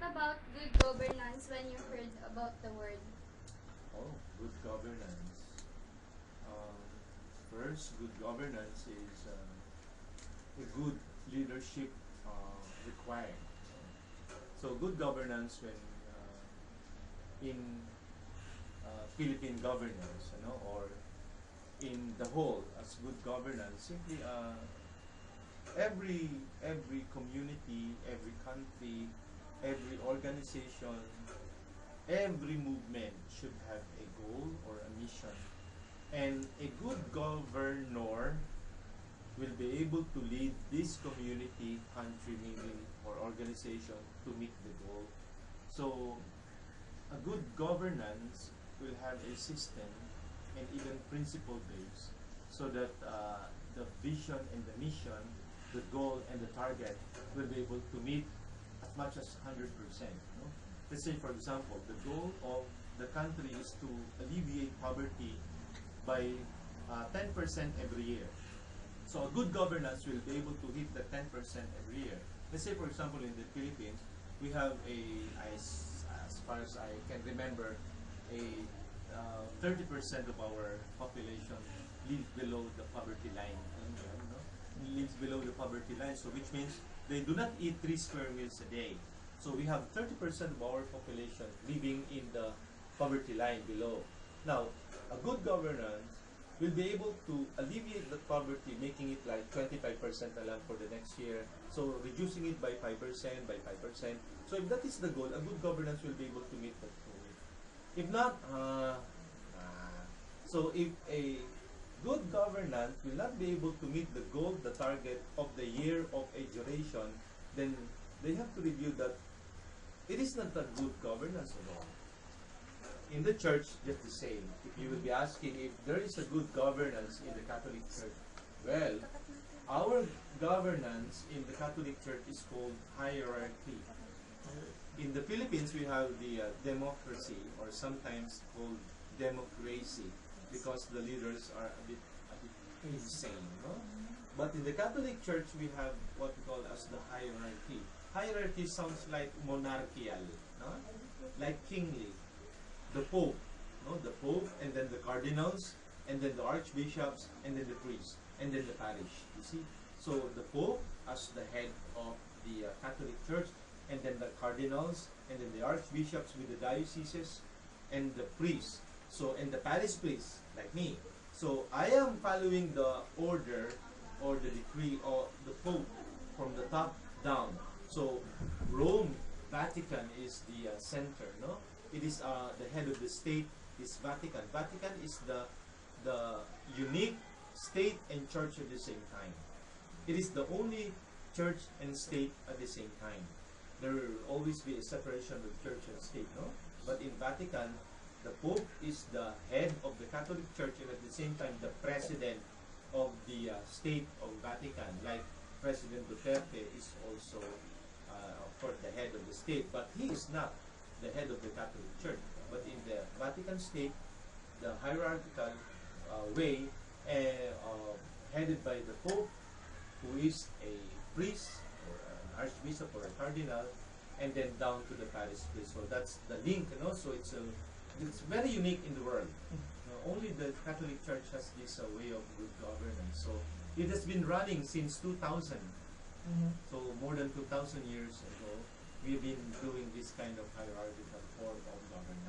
What about good governance when you heard about the word? Oh, good governance. Um, First, good governance is a good leadership required. So, good governance when in Philippine governance, or in the whole as good governance, simply every community, every country, every organization, every movement should have a goal or a mission. And a good governor will be able to lead this community, country, maybe, or organization to meet the goal. So, a good governance will have a system and even principle base so that the vision and the mission, the goal and the target will be able to meet as much as 100%. No? Let's say, for example, the goal of the country is to alleviate poverty by 10% every year. So a good governance will be able to hit the 10% every year. Let's say, for example, in the Philippines, we have as far as I can remember, a 30% of our population lives below the poverty line. Lives below the poverty line, so which means they do not eat 3 square meals a day. So we have 30% of our population living in the poverty line below. Now, a good governance will be able to alleviate the poverty, making it like 25% na lang for the next year. So reducing it by 5%, by 5%. So if that is the goal, a good governance will be able to meet that goal. If not, so if a good governance will not be able to meet the goal, the target of the year of a duration, then they have to review that it is not a good governance at all. In the church, just the same. If you will be asking if there is a good governance in the Catholic Church, well, our governance in the Catholic Church is called hierarchy. In the Philippines, we have the democracy, or sometimes called democracy, because the leaders are a bit insane. No? But in the Catholic Church, we have what we call as the hierarchy. Hierarchy sounds like monarchical, no? Like kingly. The Pope, no? The Pope, and then the cardinals, and then the archbishops, and then the priests, and then the parish. You see? So the Pope as the head of the Catholic Church, and then the cardinals, and then the archbishops with the dioceses, and the priests. So, and the parish priests, like me. So I am following the order or the decree of the Pope from the top down. So Rome, Vatican is the center, no? It is the head of the state is Vatican. Vatican is the unique state and church at the same time. It is the only church and state at the same time. There will always be a separation of church and state, no? But in Vatican, the Pope is the head of the Catholic Church and at the same time the president of the state of Vatican. Like President Duterte is also, of course, the head of the state, but he is not the head of the Catholic Church. But in the Vatican state, the hierarchical way, headed by the Pope, who is a priest or an archbishop or a cardinal, and then down to the parish priest. So that's the link, So it's very unique in the world. Only the Catholic Church has this way of good governance. So it has been running since 2000. So more than 2,000 years ago, we've been doing this kind of hierarchical form of governance.